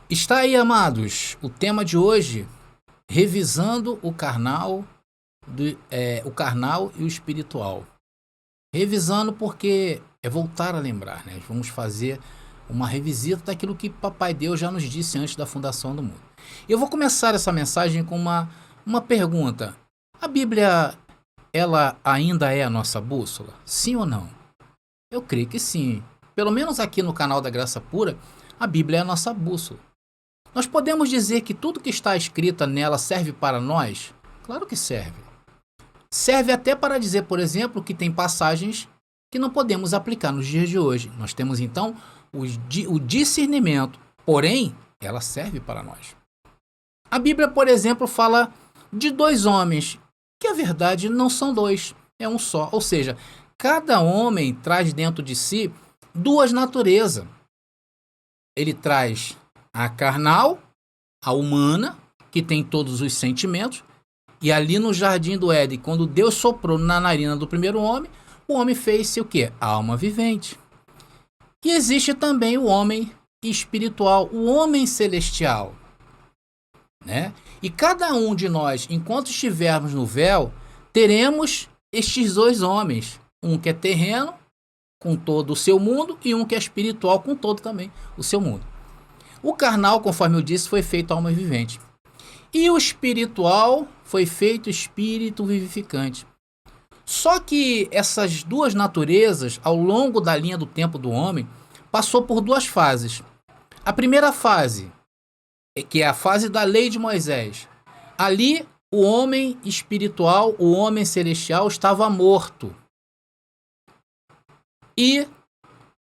Está aí, amados, o tema de hoje, revisando o carnal, o carnal e o espiritual. Revisando porque é voltar a lembrar, né? Vamos fazer uma revisita daquilo que Papai Deus já nos disse antes da fundação do mundo. Eu vou começar essa mensagem com uma pergunta. A Bíblia, ela ainda é a nossa bússola? Sim ou não? Eu creio que sim. Pelo menos aqui no canal da Graça Pura, a Bíblia é a nossa bússola. Nós podemos dizer que tudo que está escrito nela serve para nós? Claro que serve. Serve até para dizer, por exemplo, que tem passagens que não podemos aplicar nos dias de hoje. Nós temos então o discernimento, porém, ela serve para nós. A Bíblia, por exemplo, fala de dois homens, que a verdade não são dois, é um só. Ou seja, cada homem traz dentro de si duas naturezas. Ele traz a carnal, a humana, que tem todos os sentimentos, e ali no jardim do Éden, quando Deus soprou na narina do primeiro homem, o homem fez-se o quê? A alma vivente. E existe também o homem espiritual, o homem celestial, né? E cada um de nós, enquanto estivermos no véu, teremos estes dois homens, um que é terreno, com todo o seu mundo, e um que é espiritual, com todo também o seu mundo. O carnal, conforme eu disse, foi feito alma vivente. E o espiritual foi feito espírito vivificante. Só que essas duas naturezas, ao longo da linha do tempo do homem, passou por duas fases. A primeira fase, que é a fase da lei de Moisés. Ali, o homem espiritual, o homem celestial, estava morto. E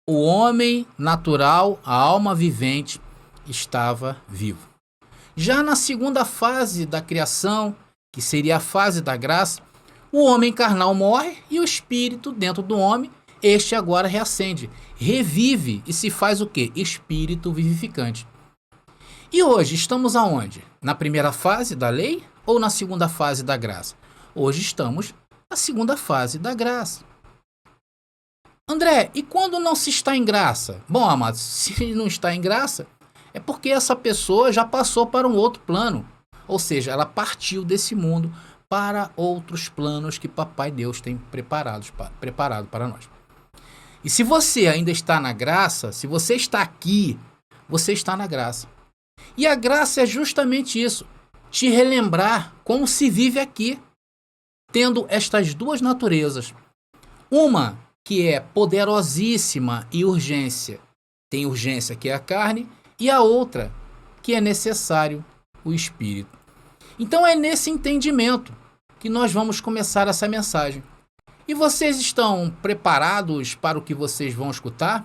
o homem natural, a alma vivente, estava vivo. Já na segunda fase da criação, que seria a fase da graça, o homem carnal morre e o espírito dentro do homem, este agora reacende, revive e se faz o quê? Espírito vivificante. E hoje estamos aonde? Na primeira fase da lei ou na segunda fase da graça? Hoje estamos na segunda fase da graça. André, e quando não se está em graça? Bom, amados, se não está em graça, é porque essa pessoa já passou para um outro plano. Ou seja, ela partiu desse mundo para outros planos que Papai Deus tem preparado para nós. E se você ainda está na graça, se você está aqui, você está na graça. E a graça é justamente isso, te relembrar como se vive aqui, tendo estas duas naturezas. Uma que é poderosíssima e urgência. Tem urgência que é a carne, e a outra que é necessário, o espírito. Então é nesse entendimento que nós vamos começar essa mensagem. E vocês estão preparados para o que vocês vão escutar?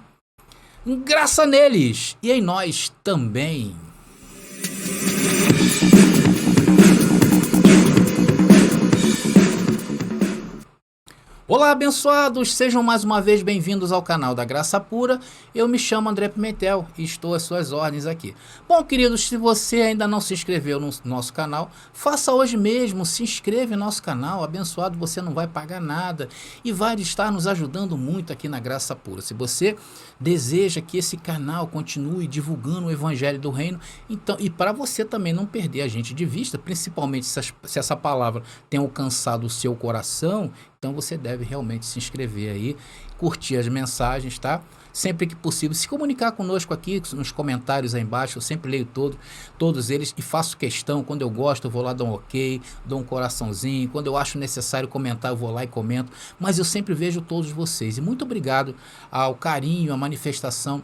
Graça neles e em nós também. Olá, abençoados! Sejam mais uma vez bem-vindos ao canal da Graça Pura. Eu me chamo André Pimentel e estou às suas ordens aqui. Bom, queridos, se você ainda não se inscreveu no nosso canal, faça hoje mesmo, se inscreva no nosso canal. Abençoado, você não vai pagar nada e vai estar nos ajudando muito aqui na Graça Pura. Se você deseja que esse canal continue divulgando o Evangelho do Reino, então, e para você também não perder a gente de vista, principalmente se essa palavra tem alcançado o seu coração, então você deve realmente se inscrever aí, curtir as mensagens, tá? Sempre que possível, se comunicar conosco aqui nos comentários aí embaixo. Eu sempre leio todos eles e faço questão. Quando eu gosto, eu vou lá dar um ok, dou um coraçãozinho. Quando eu acho necessário comentar, eu vou lá e comento. Mas eu sempre vejo todos vocês. E muito obrigado ao carinho, à manifestação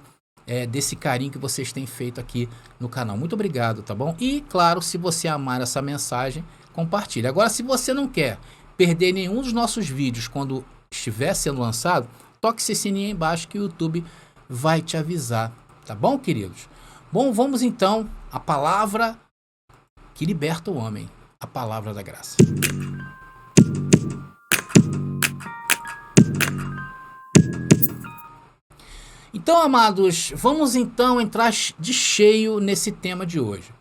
desse carinho que vocês têm feito aqui no canal. Muito obrigado, tá bom? E, claro, se você amar essa mensagem, compartilhe. Agora, se você não quer perder nenhum dos nossos vídeos quando estiver sendo lançado, toque esse sininho aí embaixo que o YouTube vai te avisar, tá bom, queridos? Bom, vamos então à palavra que liberta o homem, a palavra da graça. Então, amados, vamos então entrar de cheio nesse tema de hoje.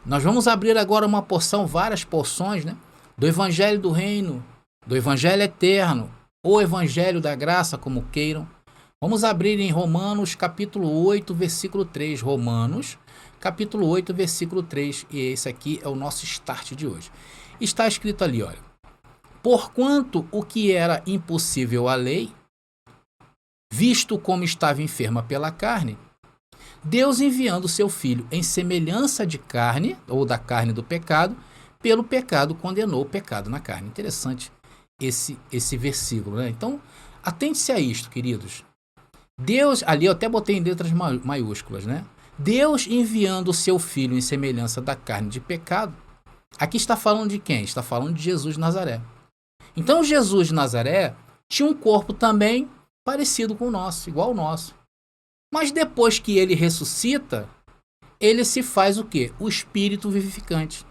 Nós vamos abrir agora uma porção, várias porções, né? Do Evangelho do Reino, do Evangelho Eterno, ou Evangelho da Graça, como queiram, Vamos abrir em Romanos, capítulo 8, versículo 3. Romanos, capítulo 8, versículo 3. E esse aqui é o nosso start de hoje. Está escrito ali, olha. Porquanto o que era impossível à lei, visto como estava enferma pela carne, Deus enviando seu Filho em semelhança de carne, ou da carne do pecado, pelo pecado condenou o pecado na carne. Interessante esse versículo, né? Então, atente-se a isto, queridos. Deus, ali eu até botei em letras maiúsculas, né? Deus enviando o seu Filho em semelhança da carne de pecado. Aqui está falando de quem? Está falando de Jesus de Nazaré. Então, Jesus de Nazaré tinha um corpo também parecido com o nosso, igual ao nosso. Mas depois que ele ressuscita, ele se faz o quê? O Espírito vivificante.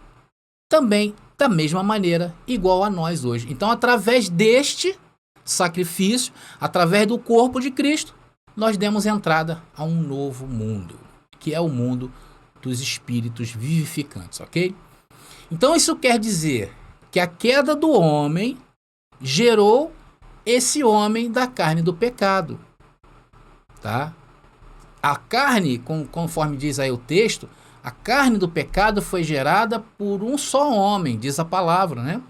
Também, da mesma maneira, igual a nós hoje. Então, através deste sacrifício, através do corpo de Cristo, nós demos entrada a um novo mundo, que é o mundo dos espíritos vivificantes, ok? Então, isso quer dizer que a queda do homem gerou esse homem da carne do pecado, tá? A carne, conforme diz aí o texto, a carne do pecado foi gerada por um só homem, diz a palavra, né?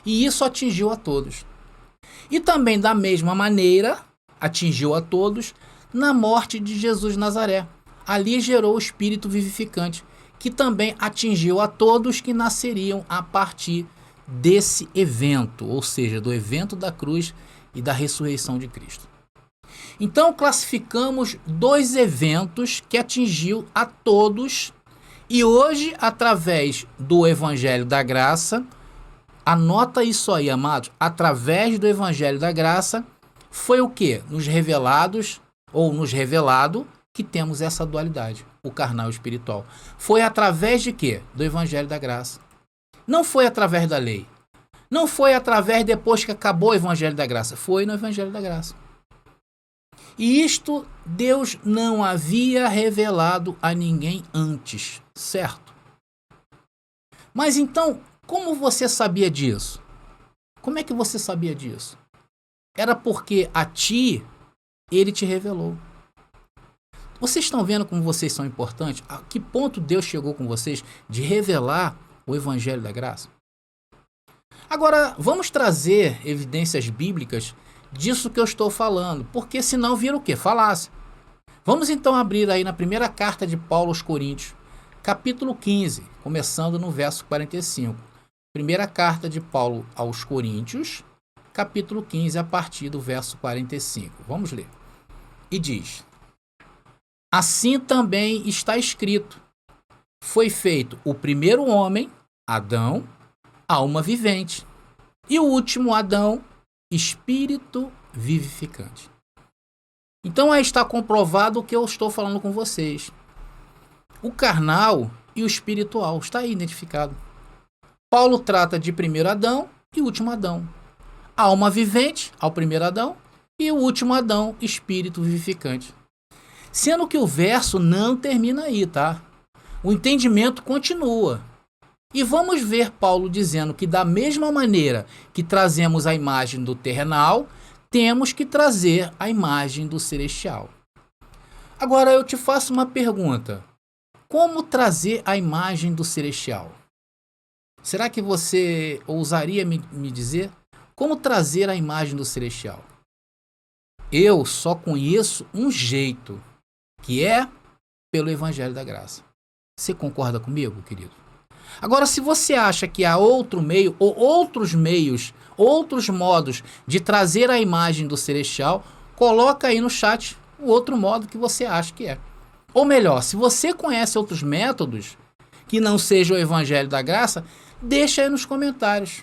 E isso atingiu a todos. E também, da mesma maneira, atingiu a todos na morte de Jesus de Nazaré. Ali gerou o Espírito vivificante, que também atingiu a todos que nasceriam a partir desse evento, ou seja, do evento da cruz e da ressurreição de Cristo. Então, classificamos dois eventos que atingiu a todos e hoje, através do Evangelho da Graça, anota isso aí, amados, através do Evangelho da Graça, foi o que? Nos revelado que temos essa dualidade, o carnal e o espiritual. Foi através de quê? Do Evangelho da Graça. Não foi através da lei. Não foi através depois que acabou o Evangelho da Graça. Foi no Evangelho da Graça. E isto Deus não havia revelado a ninguém antes, certo? Mas então, como você sabia disso? Como é que você sabia disso? Era porque a ti ele te revelou. Vocês estão vendo como vocês são importantes? A que ponto Deus chegou com vocês de revelar o Evangelho da Graça? Agora, vamos trazer evidências bíblicas disso que eu estou falando, porque senão vira o quê? Falácia. Vamos então abrir aí na primeira carta de Paulo aos Coríntios, capítulo 15, começando no verso 45. Primeira carta de Paulo aos Coríntios, capítulo 15, a partir do verso 45. Vamos ler. E diz: assim também está escrito: foi feito o primeiro homem, Adão, alma vivente, e o último Adão, espírito vivificante. Então aí está comprovado o que eu estou falando com vocês. O carnal e o espiritual está aí identificado. Paulo trata de primeiro Adão e último Adão. A alma vivente ao primeiro Adão e o último Adão, espírito vivificante. Sendo que o verso não termina aí, tá? O entendimento continua. E vamos ver Paulo dizendo que da mesma maneira que trazemos a imagem do terrenal, temos que trazer a imagem do celestial. Agora eu te faço uma pergunta. Como trazer a imagem do celestial? Será que você ousaria me dizer? Como trazer a imagem do celestial? Eu só conheço um jeito, que é pelo Evangelho da Graça. Você concorda comigo, querido? Agora, se você acha que há outro meio ou outros meios, outros modos de trazer a imagem do celestial, coloca aí no chat o outro modo que você acha que é. Ou melhor, se você conhece outros métodos que não sejam o Evangelho da Graça, deixa aí nos comentários.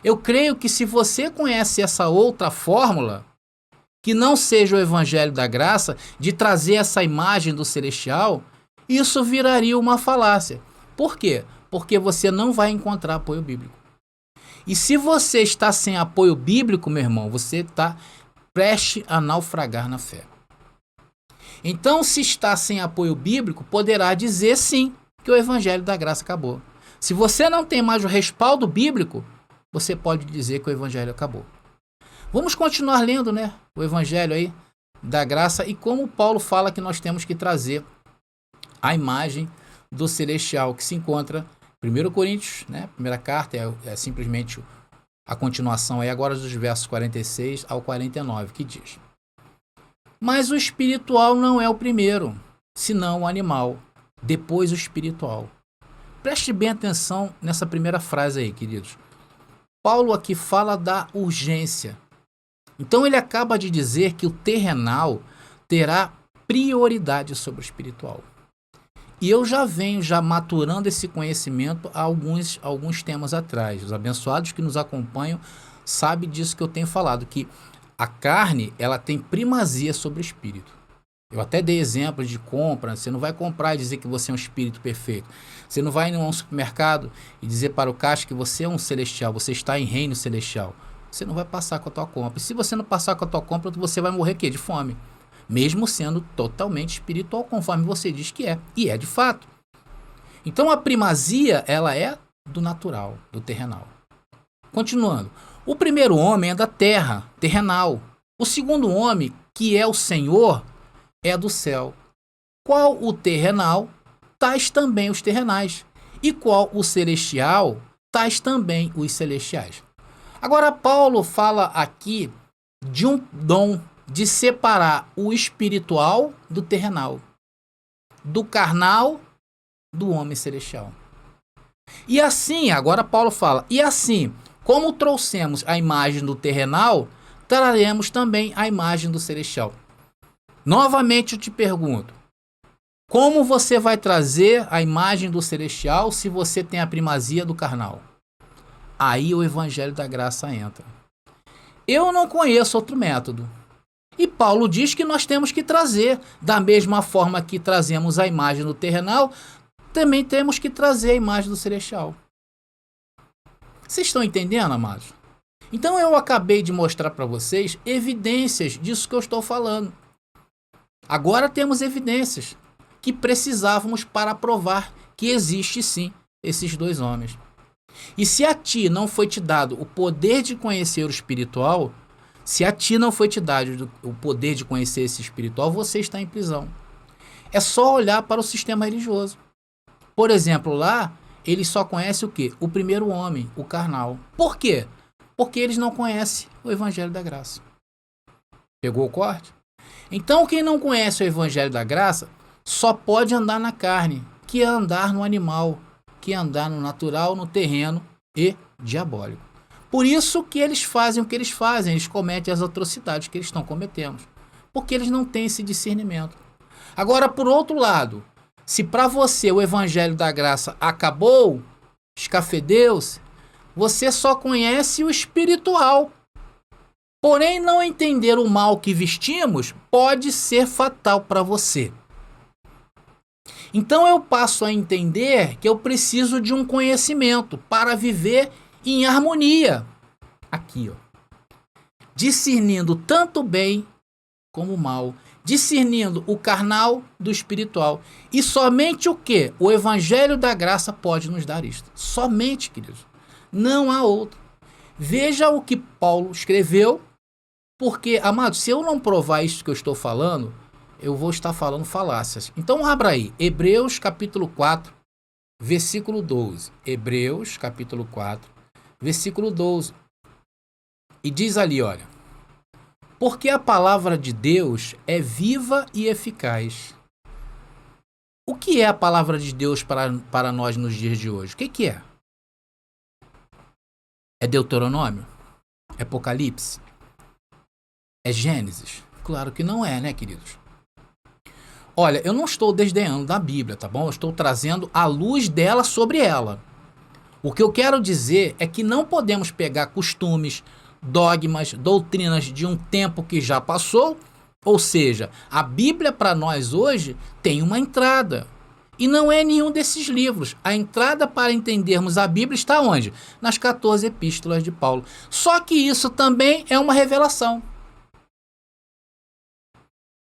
Eu creio que se você conhece essa outra fórmula, que não seja o Evangelho da Graça, de trazer essa imagem do celestial, isso viraria uma falácia. Por quê? Porque você não vai encontrar apoio bíblico. E se você está sem apoio bíblico, meu irmão, você está prestes a naufragar na fé. Então, se está sem apoio bíblico, poderá dizer sim que o Evangelho da Graça acabou. Se você não tem mais o respaldo bíblico, você pode dizer que o Evangelho acabou. Vamos continuar lendo, né, o Evangelho aí da Graça e como Paulo fala que nós temos que trazer a imagem do celestial que se encontra em 1 Coríntios, né, primeira carta, é simplesmente a continuação aí agora dos versos 46 ao 49, que diz: Mas o espiritual não é o primeiro, senão o animal, depois o espiritual. Preste bem atenção nessa primeira frase aí, queridos. Paulo aqui fala da urgência. Então ele acaba de dizer que o terrenal terá prioridade sobre o espiritual. E eu já venho maturando esse conhecimento há alguns temas atrás. Os abençoados que nos acompanham sabem disso que eu tenho falado, que a carne ela tem primazia sobre o espírito. Eu até dei exemplos de compra. Você não vai comprar e dizer que você é um espírito perfeito. Você não vai em um supermercado e dizer para o caixa que você é um celestial, você está em reino celestial. Você não vai passar com a tua compra. E se você não passar com a tua compra, você vai morrer quê? De fome. Mesmo sendo totalmente espiritual, conforme você diz que é. E é de fato. Então a primazia, ela é do natural, do terrenal. Continuando. O primeiro homem é da terra, terrenal. O segundo homem, que é o Senhor, é do céu. Qual o terrenal, tais também os terrenais. E qual o celestial, tais também os celestiais. Agora, Paulo fala aqui de um dom de separar o espiritual do terrenal, do carnal do homem celestial. E assim, agora Paulo fala, e assim, como trouxemos a imagem do terrenal, traremos também a imagem do celestial. Novamente eu te pergunto, como você vai trazer a imagem do celestial se você tem a primazia do carnal? Aí o Evangelho da Graça entra. Eu não conheço outro método. E Paulo diz que nós temos que trazer, da mesma forma que trazemos a imagem do terrenal, também temos que trazer a imagem do celestial. Vocês estão entendendo, amados? Então eu acabei de mostrar para vocês evidências disso que eu estou falando. Agora temos evidências que precisávamos para provar que existe sim esses dois homens. E se a ti não foi te dado o poder de conhecer o espiritual, se a ti não foi te dado o poder de conhecer esse espiritual, você está em prisão. É só olhar para o sistema religioso. Por exemplo, lá, eles só conhecem o quê? O primeiro homem, o carnal. Por quê? Porque eles não conhecem o Evangelho da Graça. Pegou o corte? Então, quem não conhece o Evangelho da Graça só pode andar na carne, que é andar no animal, que é andar no natural, no terreno e diabólico. Por isso que eles fazem o que eles fazem, eles cometem as atrocidades que eles estão cometendo, porque eles não têm esse discernimento. Agora, por outro lado, se para você o Evangelho da Graça acabou, escafedeu-se, você só conhece o espiritual. Porém, não entender o mal que vestimos pode ser fatal para você. Então eu passo a entender que eu preciso de um conhecimento para viver em harmonia. Aqui, ó. Discernindo tanto o bem como o mal. Discernindo o carnal do espiritual. E somente o que? O Evangelho da Graça pode nos dar isto. Somente, queridos. Não há outro. Veja o que Paulo escreveu. Porque, amados, se eu não provar isso que eu estou falando, eu vou estar falando falácias. Então abra aí, Hebreus capítulo 4, versículo 12. Hebreus capítulo 4, versículo 12. E diz ali, olha: porque a palavra de Deus é viva e eficaz. O que é a palavra de Deus para nós nos dias de hoje? O que é? É Deuteronômio? É Apocalipse? É Gênesis? Claro que não é, né, queridos? Olha, eu não estou desdenhando da Bíblia, tá bom? Eu estou trazendo a luz dela sobre ela. O que eu quero dizer é que não podemos pegar costumes, dogmas, doutrinas de um tempo que já passou, ou seja, a Bíblia para nós hoje tem uma entrada. E não é nenhum desses livros. A entrada para entendermos a Bíblia está onde? Nas 14 epístolas de Paulo. Só que isso também é uma revelação.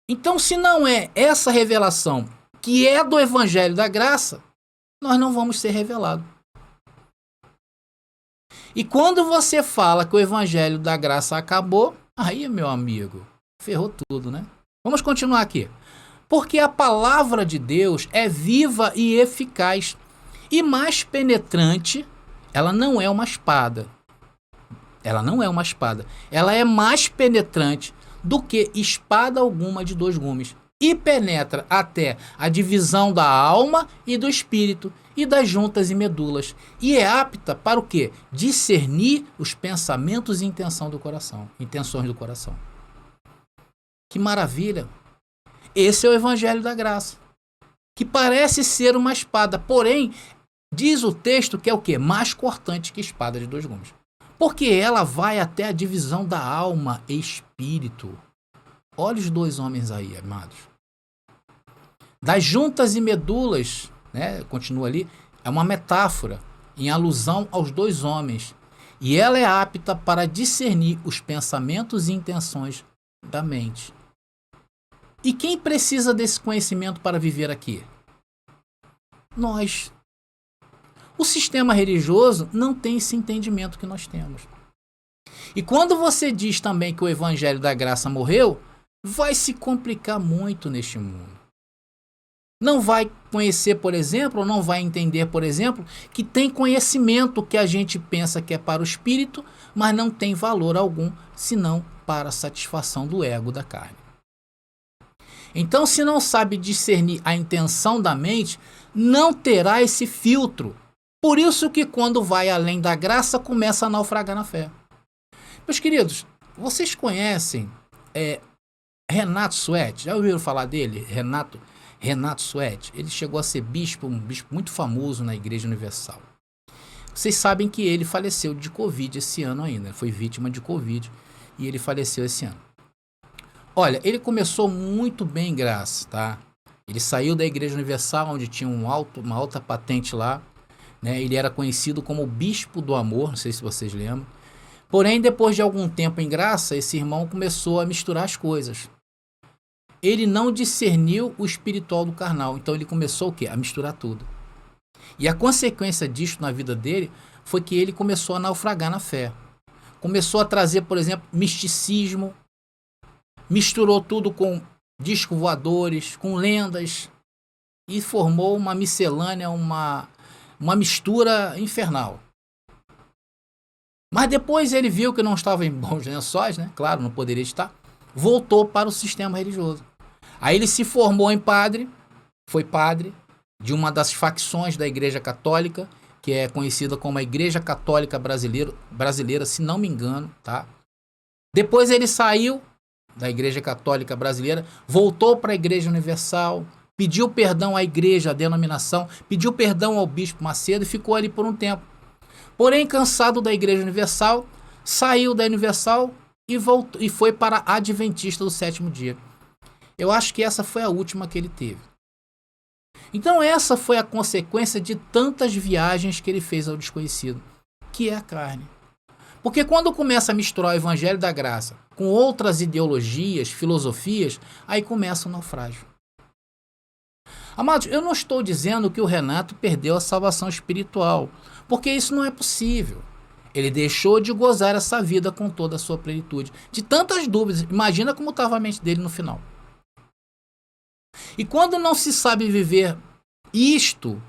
Então, se não é essa revelação que é do Evangelho da Graça, nós não vamos ser revelados. E quando você fala que o evangelho da graça acabou, aí, meu amigo, ferrou tudo, né? Vamos continuar aqui. Porque a palavra de Deus é viva e eficaz e mais penetrante. Ela não é uma espada. Ela não é uma espada. Ela é mais penetrante do que espada alguma de dois gumes. E penetra até a divisão da alma e do espírito e das juntas e medulas. E é apta para o quê? Discernir os pensamentos e intenções do coração. Que maravilha! Esse é o evangelho da graça, que parece ser uma espada, porém, diz o texto que é o quê? Mais cortante que espada de dois gumes. Porque ela vai até a divisão da alma e espírito. Olha os dois homens aí, amados. Das juntas e medulas, né, continua ali, é uma metáfora em alusão aos dois homens. E ela é apta para discernir os pensamentos e intenções da mente. E quem precisa desse conhecimento para viver aqui? Nós. O sistema religioso não tem esse entendimento que nós temos. E quando você diz também que o evangelho da graça morreu, vai se complicar muito neste mundo. Não vai conhecer, por exemplo, ou não vai entender, por exemplo, que tem conhecimento que a gente pensa que é para o espírito, mas não tem valor algum, senão para a satisfação do ego da carne. Então, se não sabe discernir a intenção da mente, não terá esse filtro. Por isso que quando vai além da graça, começa a naufragar na fé. Meus queridos, vocês conhecem Renato Suete? Já ouviram falar dele? Renato Suete. Ele chegou a ser bispo, um bispo muito famoso na Igreja Universal. Vocês sabem que ele faleceu de Covid esse ano ainda. Foi vítima de Covid e ele faleceu esse ano. Olha, ele começou muito bem em graça, tá? Ele saiu da Igreja Universal, onde tinha uma alta patente lá, né? Ele era conhecido como o Bispo do Amor, não sei se vocês lembram. Porém, depois de algum tempo em graça, esse irmão começou a misturar as coisas. Ele não discerniu o espiritual do carnal, então ele começou o quê? A misturar tudo. E a consequência disso na vida dele foi que ele começou a naufragar na fé. Começou a trazer, por exemplo, misticismo, misturou tudo com discos voadores, com lendas, e formou uma miscelânea, uma mistura infernal. Mas depois ele viu que não estava em bons lençóis, né? Claro, não poderia estar. Voltou para o sistema religioso. Aí ele se formou em padre, foi padre de uma das facções da Igreja Católica, que é conhecida como a Igreja Católica Brasileira, se não me engano, tá? Depois ele saiu da Igreja Católica Brasileira, voltou para a Igreja Universal, pediu perdão à igreja, à denominação, pediu perdão ao bispo Macedo e ficou ali por um tempo. Porém, cansado da Igreja Universal, saiu da Universal e voltou, e foi para a Adventista do Sétimo Dia. Eu acho que essa foi a última que ele teve. Então essa foi a consequência de tantas viagens que ele fez ao desconhecido, que é a carne. Porque quando começa a misturar o evangelho da graça com outras ideologias, filosofias, aí começa o naufrágio. Amados, eu não estou dizendo que o Renato perdeu a salvação espiritual, porque isso não é possível. Ele deixou de gozar essa vida com toda a sua plenitude. De tantas dúvidas, imagina como estava a mente dele no final. E quando não se sabe viver isto,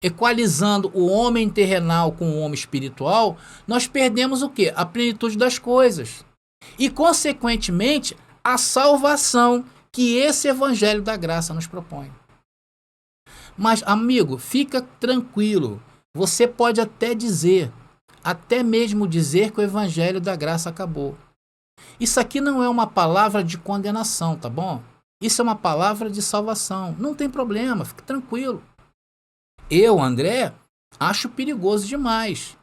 equalizando o homem terrenal com o homem espiritual, nós perdemos o quê? A plenitude das coisas. E, consequentemente, a salvação que esse evangelho da graça nos propõe. Mas, amigo, fica tranquilo. Você pode até mesmo dizer que o evangelho da graça acabou. Isso aqui não é uma palavra de condenação, tá bom? Isso é uma palavra de salvação. Não tem problema, fique tranquilo. Eu, André, acho perigoso demais.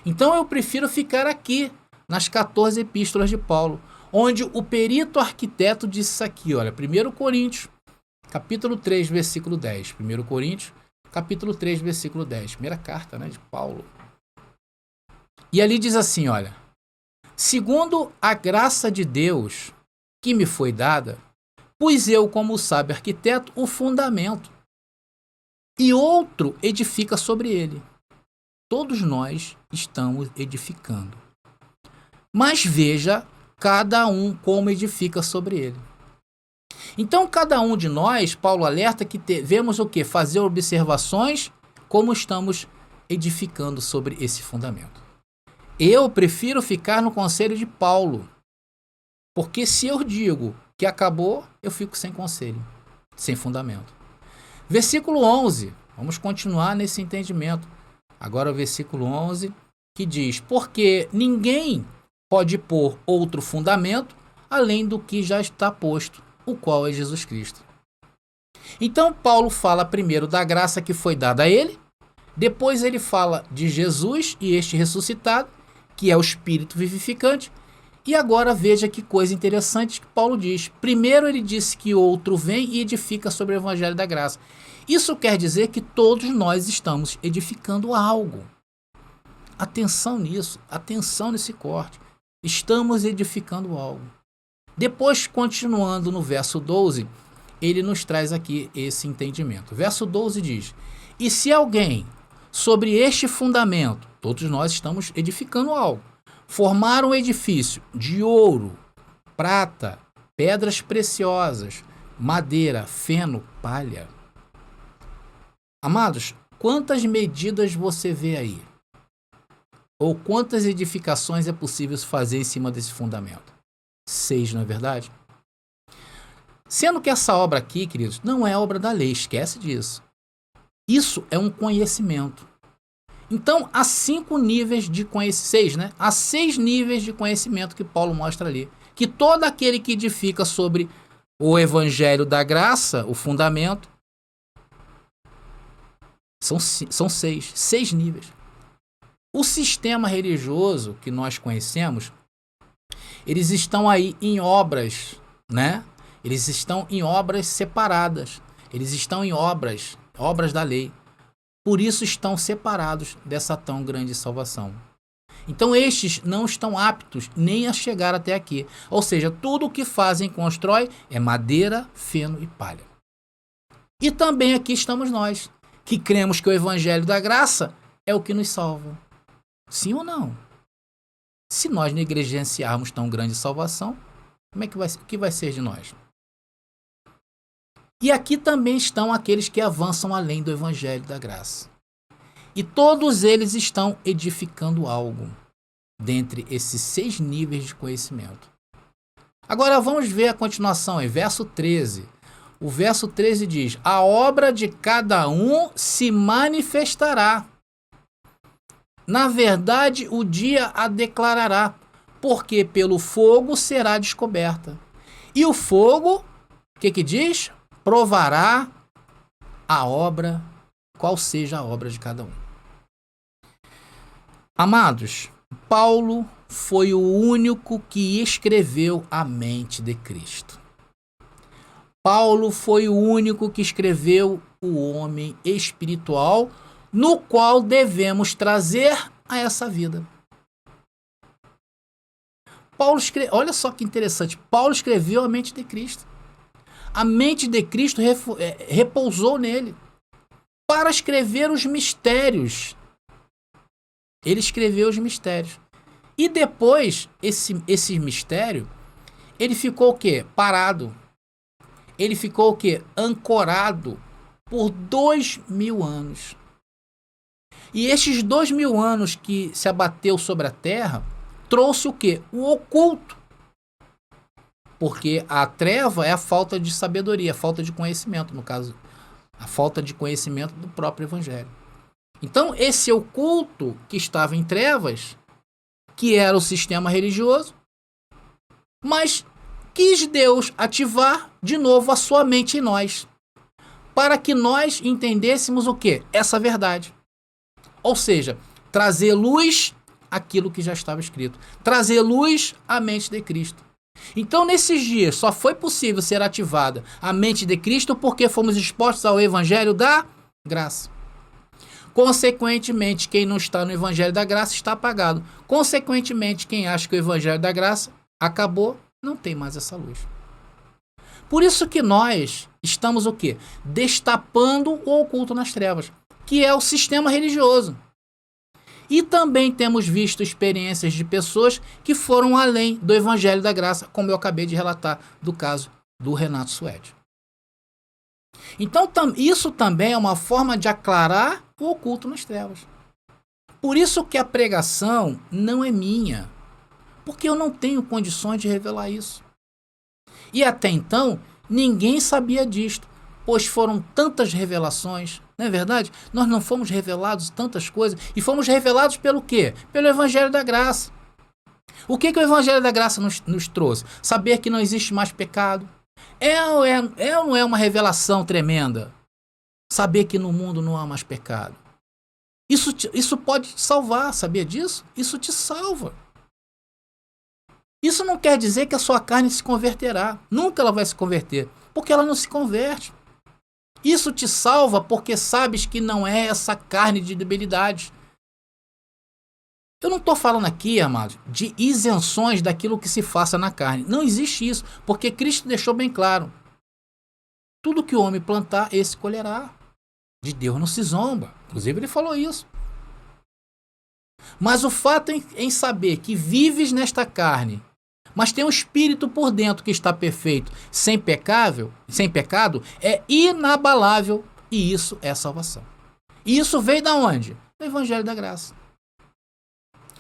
Então eu prefiro ficar aqui, nas 14 epístolas de Paulo, onde o perito arquiteto disse isso aqui, olha, 1 Coríntios, capítulo 3, versículo 10. 1 Coríntios, capítulo 3, versículo 10. Primeira carta, né, de Paulo. E ali diz assim, olha, segundo a graça de Deus que me foi dada, pus eu, como sábio arquiteto, o fundamento, e outro edifica sobre ele. Todos nós estamos edificando. Mas veja cada um como edifica sobre ele. Então, cada um de nós, Paulo alerta que devemos o quê? Fazer observações como estamos edificando sobre esse fundamento. Eu prefiro ficar no conselho de Paulo, porque se eu digo que acabou, eu fico sem conselho, sem fundamento. Versículo 11, vamos continuar nesse entendimento. Agora o versículo 11, que diz: porque ninguém pode pôr outro fundamento além do que já está posto, o qual é Jesus Cristo. Então Paulo fala primeiro da graça que foi dada a ele, depois ele fala de Jesus e este ressuscitado, que é o Espírito vivificante, e agora veja que coisa interessante que Paulo diz. Primeiro ele disse que outro vem e edifica sobre o Evangelho da Graça. Isso quer dizer que todos nós estamos edificando algo. Atenção nisso, atenção nesse corte. Estamos edificando algo. Depois, continuando no verso 12, ele nos traz aqui esse entendimento. Verso 12 diz: e se alguém, sobre este fundamento, todos nós estamos edificando algo, formar um edifício de ouro, prata, pedras preciosas, madeira, feno, palha. Amados, quantas medidas você vê aí? Ou quantas edificações é possível fazer em cima desse fundamento? 6, não é verdade? Sendo que essa obra aqui, queridos, não é obra da lei, esquece disso. Isso é um conhecimento. Então, há 5 níveis de conhecimento, 6, né? Há 6 níveis de conhecimento que Paulo mostra ali. Que todo aquele que edifica sobre o Evangelho da Graça, o fundamento, são 6 níveis. O sistema religioso que nós conhecemos, eles estão aí em obras, né? Eles estão em obras separadas. Eles estão em obras da lei. Por isso estão separados dessa tão grande salvação. Então estes não estão aptos nem a chegar até aqui. Ou seja, tudo o que fazem e constrói é madeira, feno e palha. E também aqui estamos nós, que cremos que o Evangelho da Graça é o que nos salva. Sim ou não? Se nós negligenciarmos tão grande salvação, o que vai ser de nós? E aqui também estão aqueles que avançam além do Evangelho da Graça. E todos eles estão edificando algo dentre esses 6 níveis de conhecimento. Agora vamos ver a continuação em verso 13. O verso 13 diz: a obra de cada um se manifestará. Na verdade, o dia a declarará, porque pelo fogo será descoberta. E o fogo, o que diz? Provará a obra, qual seja a obra de cada um. Amados, Paulo foi o único que escreveu a mente de Cristo. Paulo foi o único que escreveu o homem espiritual, no qual devemos trazer a essa vida. Olha só que interessante, Paulo escreveu a mente de Cristo. A mente de Cristo repousou nele para escrever os mistérios. Ele escreveu os mistérios. E depois, esse mistério, ele ficou o quê? Parado. Ele ficou o quê? Ancorado por 2000 anos. E estes 2000 anos que se abateu sobre a terra, trouxe o quê? O oculto. Porque a treva é a falta de sabedoria, a falta de conhecimento, no caso, a falta de conhecimento do próprio Evangelho. Então, esse oculto que estava em trevas, que era o sistema religioso, mas quis Deus ativar de novo a sua mente em nós, para que nós entendêssemos o quê? Essa verdade. Ou seja, trazer luz àquilo que já estava escrito, trazer luz à mente de Cristo. Então, nesses dias, só foi possível ser ativada a mente de Cristo porque fomos expostos ao Evangelho da Graça. Consequentemente, quem não está no Evangelho da Graça está apagado. Consequentemente, quem acha que o Evangelho da Graça acabou, não tem mais essa luz. Por isso que nós estamos o quê? Destapando o oculto nas trevas, que é o sistema religioso. E também temos visto experiências de pessoas que foram além do Evangelho da Graça, como eu acabei de relatar do caso do Renato Suede. Então, isso também é uma forma de aclarar o oculto nas trevas. Por isso que a pregação não é minha, porque eu não tenho condições de revelar isso. E até então, ninguém sabia disto, pois foram tantas revelações, não é verdade? Nós não fomos revelados tantas coisas, e fomos revelados pelo quê? Pelo Evangelho da Graça. O que o Evangelho da Graça nos trouxe? Saber que não existe mais pecado. É ou não é uma revelação tremenda? Saber que no mundo não há mais pecado. Isso pode te salvar, sabia disso? Isso te salva. Isso não quer dizer que a sua carne se converterá. Nunca ela vai se converter, porque ela não se converte. Isso te salva porque sabes que não é essa carne de debilidade. Eu não estou falando aqui, amados, de isenções daquilo que se faça na carne. Não existe isso, porque Cristo deixou bem claro. Tudo que o homem plantar, esse colherá. De Deus não se zomba. Inclusive ele falou isso. Mas o fato em saber que vives nesta carne, mas tem um espírito por dentro que está perfeito, sem pecado, é inabalável, e isso é salvação. E isso veio da onde? Do Evangelho da Graça.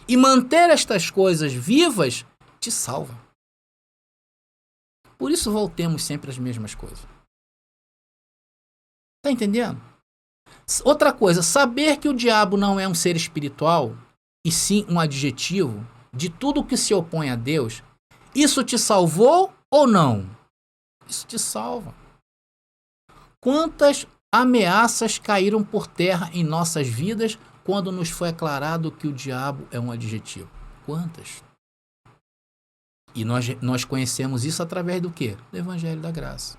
E manter estas coisas vivas te salva. Por isso voltemos sempre às mesmas coisas. Está entendendo? Outra coisa, saber que o diabo não é um ser espiritual, e sim um adjetivo de tudo que se opõe a Deus, isso te salvou ou não? Isso te salva. Quantas ameaças caíram por terra em nossas vidas quando nos foi aclarado que o diabo é um adjetivo? Quantas? E nós conhecemos isso através do quê? Do Evangelho da Graça.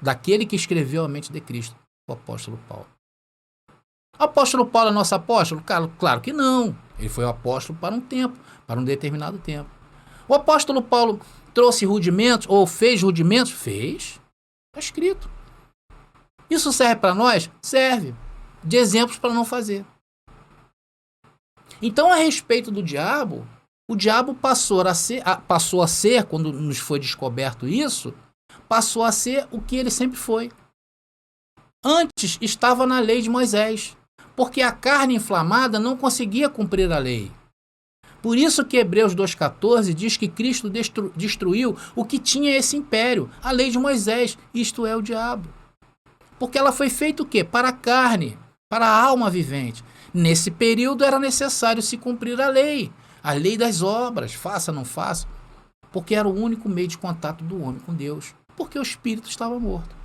Daquele que escreveu a mente de Cristo, o apóstolo Paulo. O apóstolo Paulo é nosso apóstolo? Claro que não. Ele foi o apóstolo para um tempo, para um determinado tempo. O apóstolo Paulo trouxe rudimentos, ou fez rudimentos? Fez. Está escrito. Isso serve para nós? Serve. De exemplos para não fazer. Então, a respeito do diabo, o diabo passou a ser, quando nos foi descoberto isso, passou a ser o que ele sempre foi. Antes estava na lei de Moisés, porque a carne inflamada não conseguia cumprir a lei. Por isso que Hebreus 2,14 diz que Cristo destruiu o que tinha esse império, a lei de Moisés, isto é, o diabo. Porque ela foi feita o quê? Para a carne, para a alma vivente. Nesse período era necessário se cumprir a lei das obras, faça ou não faça, porque era o único meio de contato do homem com Deus, porque o espírito estava morto.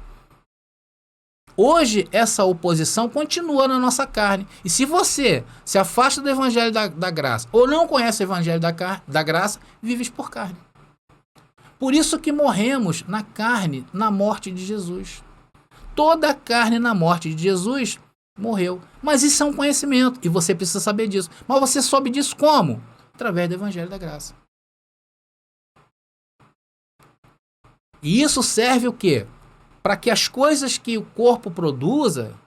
Hoje, essa oposição continua na nossa carne. E se você se afasta do Evangelho da Graça ou não conhece o Evangelho da Graça, vives por carne. Por isso que morremos na carne, na morte de Jesus. Toda a carne na morte de Jesus morreu. Mas isso é um conhecimento e você precisa saber disso. Mas você soube disso como? Através do Evangelho da Graça. E isso serve o quê? Para que as coisas que o corpo produza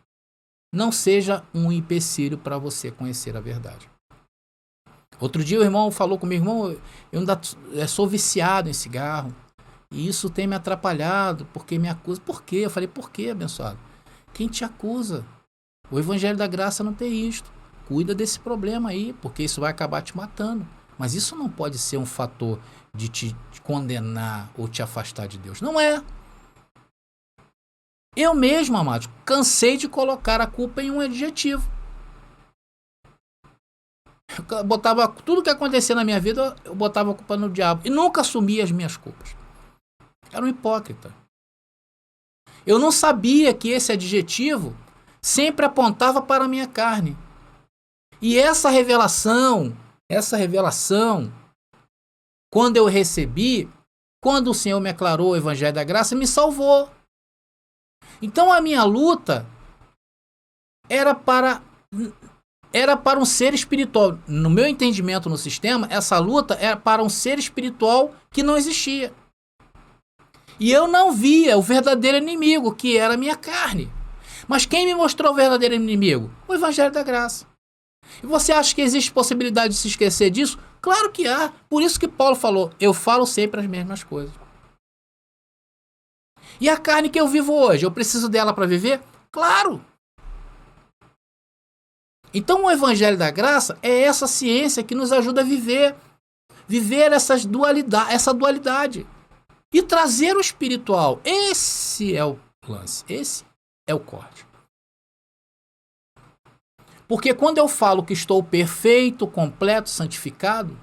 não seja um empecilho para você conhecer a verdade. Outro dia o irmão falou comigo, irmão, eu ainda sou viciado em cigarro e isso tem me atrapalhado porque me acusa. Por quê? Eu falei, por quê, abençoado? Quem te acusa? O Evangelho da Graça não tem isto. Cuida desse problema aí, porque isso vai acabar te matando. Mas isso não pode ser um fator de te condenar ou te afastar de Deus. Não é. Eu mesmo, amados, cansei de colocar a culpa em um adjetivo. Eu botava tudo que acontecia na minha vida, eu botava a culpa no diabo. E nunca assumia as minhas culpas. Era um hipócrita. Eu não sabia que esse adjetivo sempre apontava para a minha carne. E essa revelação, quando eu recebi, quando o Senhor me aclarou o Evangelho da Graça, me salvou. Então a minha luta era para um ser espiritual. No meu entendimento no sistema, essa luta era para um ser espiritual que não existia. E eu não via o verdadeiro inimigo, que era a minha carne. Mas quem me mostrou o verdadeiro inimigo? O Evangelho da Graça. E você acha que existe possibilidade de se esquecer disso? Claro que há. Por isso que Paulo falou, eu falo sempre as mesmas coisas. E a carne que eu vivo hoje, eu preciso dela para viver? Claro! Então o Evangelho da Graça é essa ciência que nos ajuda a viver essa dualidade e trazer o espiritual. Esse é o lance, esse é o corte. Porque quando eu falo que estou perfeito, completo, santificado,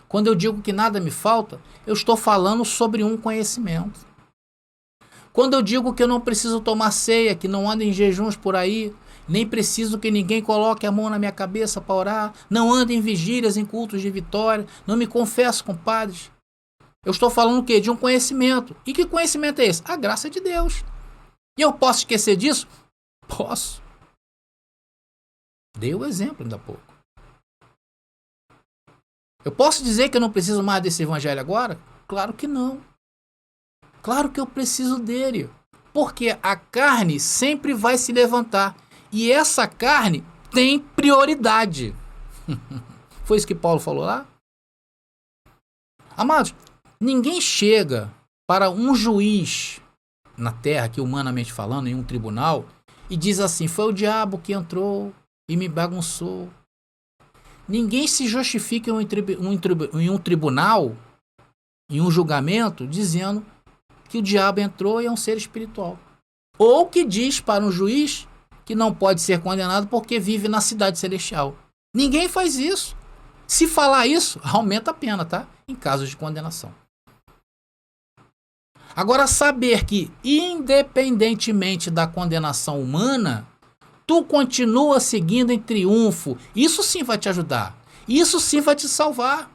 quando eu digo que nada me falta, eu estou falando sobre um conhecimento. Quando eu digo que eu não preciso tomar ceia, que não ando em jejuns por aí, nem preciso que ninguém coloque a mão na minha cabeça para orar, não ando em vigílias, em cultos de vitória, não me confesso com padres. Eu estou falando o quê? De um conhecimento. E que conhecimento é esse? A graça de Deus. E eu posso esquecer disso? Posso. Dei o exemplo ainda há pouco. Eu posso dizer que eu não preciso mais desse evangelho agora? Claro que não. Claro que eu preciso dele. Porque a carne sempre vai se levantar. E essa carne tem prioridade. Foi isso que Paulo falou lá? Amados, ninguém chega para um juiz na terra, que humanamente falando, em um tribunal, e diz assim, foi o diabo que entrou e me bagunçou. Ninguém se justifica em um tribunal, em um julgamento, dizendo que o diabo entrou e é um ser espiritual. Ou que diz para um juiz que não pode ser condenado porque vive na cidade celestial. Ninguém faz isso. Se falar isso, aumenta a pena, tá? Em casos de condenação. Agora, saber que, independentemente da condenação humana, tu continua seguindo em triunfo, isso sim vai te ajudar. Isso sim vai te salvar.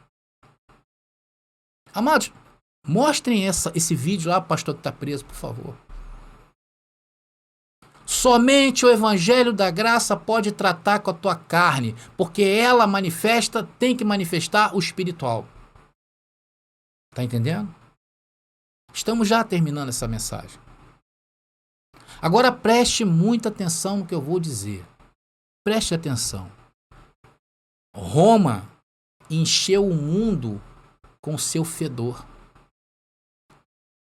Amados, mostrem esse vídeo lá, pastor que está preso, por favor. Somente o Evangelho da Graça pode tratar com a tua carne, porque ela tem que manifestar o espiritual. Tá entendendo? Estamos já terminando essa mensagem. Agora preste muita atenção no que eu vou dizer. Preste atenção. Roma encheu o mundo com seu fedor.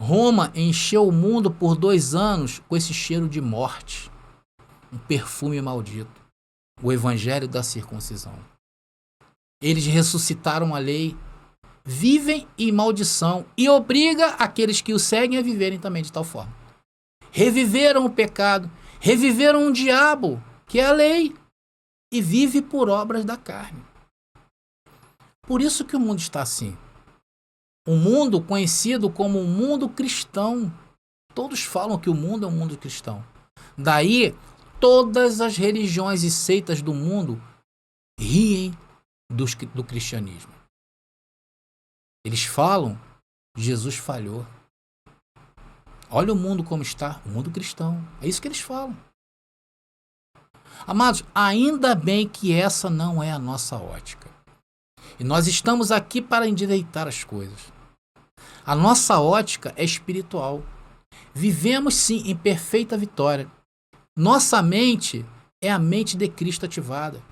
Roma encheu o mundo por 2 anos com esse cheiro de morte. Um perfume maldito. O evangelho da circuncisão. Eles ressuscitaram a lei, vivem em maldição e obriga aqueles que o seguem a viverem também de tal forma. Reviveram o pecado, reviveram um diabo, que é a lei, e vive por obras da carne. Por isso que o mundo está assim. Um mundo conhecido como um mundo cristão. Todos falam que o mundo é um mundo cristão. Daí, todas as religiões e seitas do mundo riem do cristianismo. Eles falam, Jesus falhou. Olha o mundo como está, o mundo cristão. É isso que eles falam. Amados, ainda bem que essa não é a nossa ótica. E nós estamos aqui para endireitar as coisas. A nossa ótica é espiritual. Vivemos sim em perfeita vitória. Nossa mente é a mente de Cristo ativada.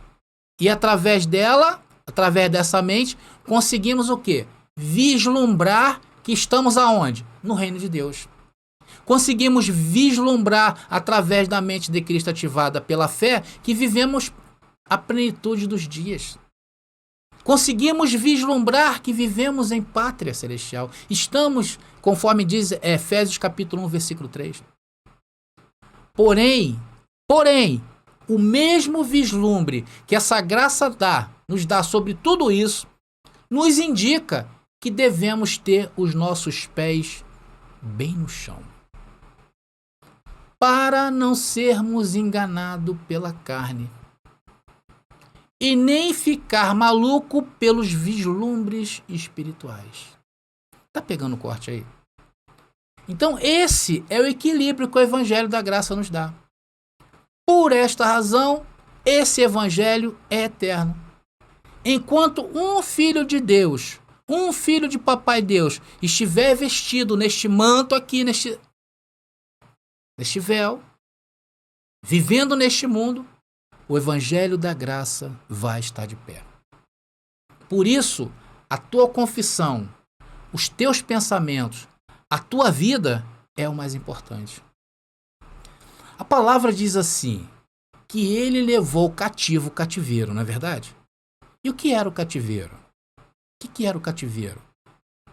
E através dessa mente, conseguimos o quê? Vislumbrar que estamos aonde? No reino de Deus. Conseguimos vislumbrar através da mente de Cristo ativada pela fé que vivemos a plenitude dos dias. Conseguimos vislumbrar que vivemos em pátria celestial. Estamos, conforme diz Efésios capítulo 1, versículo 3. Porém, o mesmo vislumbre que essa graça nos dá sobre tudo isso, nos indica que devemos ter os nossos pés bem no chão. Para não sermos enganados pela carne. E nem ficar maluco pelos vislumbres espirituais. Tá pegando o corte aí? Então esse é o equilíbrio que o Evangelho da Graça nos dá. Por esta razão, esse Evangelho é eterno. Enquanto um filho de Deus, um filho de Papai Deus, estiver vestido neste manto aqui, neste véu, vivendo neste mundo, o evangelho da graça vai estar de pé. Por isso, a tua confissão, os teus pensamentos, a tua vida é o mais importante. A palavra diz assim, que ele levou cativo o cativeiro, não é verdade? E o que era o cativeiro? O que era o cativeiro?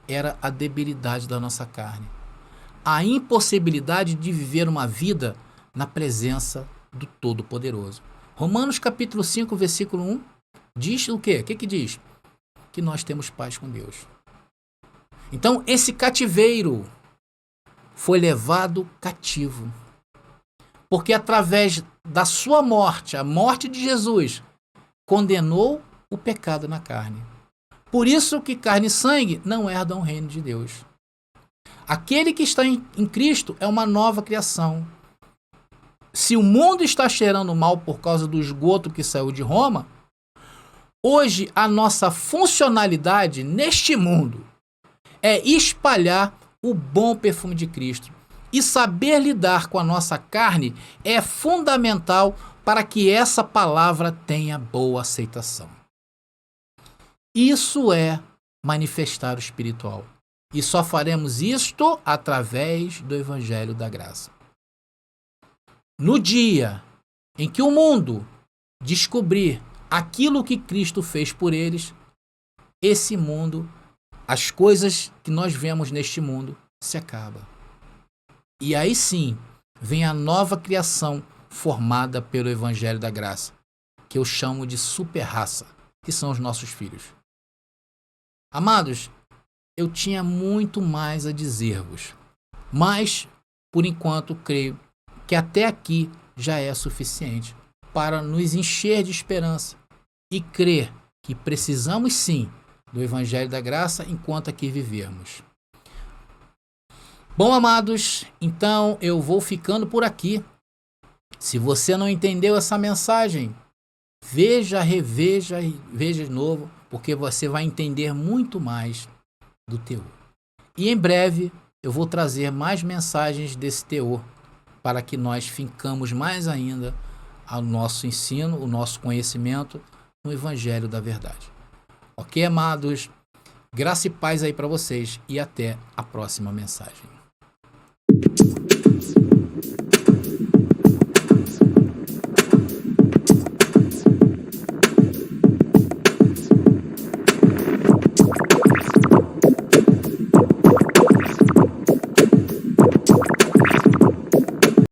Era a debilidade da nossa carne. A impossibilidade de viver uma vida na presença do Todo-Poderoso. Romanos capítulo 5, versículo 1, diz o quê? O que diz? Que nós temos paz com Deus. Então, esse cativeiro foi levado cativo. Porque através da sua morte, a morte de Jesus, condenou o pecado na carne. Por isso que carne e sangue não herdam o reino de Deus. Aquele que está em Cristo é uma nova criação. Se o mundo está cheirando mal por causa do esgoto que saiu de Roma, hoje a nossa funcionalidade neste mundo é espalhar o bom perfume de Cristo. E saber lidar com a nossa carne é fundamental para que essa palavra tenha boa aceitação. Isso é manifestar o espiritual. E só faremos isto através do Evangelho da Graça. No dia em que o mundo descobrir aquilo que Cristo fez por eles, esse mundo, as coisas que nós vemos neste mundo, se acabam. E aí sim, vem a nova criação formada pelo Evangelho da Graça, que eu chamo de super-raça, que são os nossos filhos. Amados, eu tinha muito mais a dizer-vos, mas, por enquanto, creio que até aqui já é suficiente para nos encher de esperança e crer que precisamos sim do Evangelho da Graça enquanto aqui vivermos. Bom, amados, então eu vou ficando por aqui. Se você não entendeu essa mensagem, veja, reveja e veja de novo, porque você vai entender muito mais do teor. E em breve eu vou trazer mais mensagens desse teor para que nós fincamos mais ainda o nosso ensino, o nosso conhecimento no Evangelho da Verdade. Ok, amados? Graça e paz aí para vocês e até a próxima mensagem.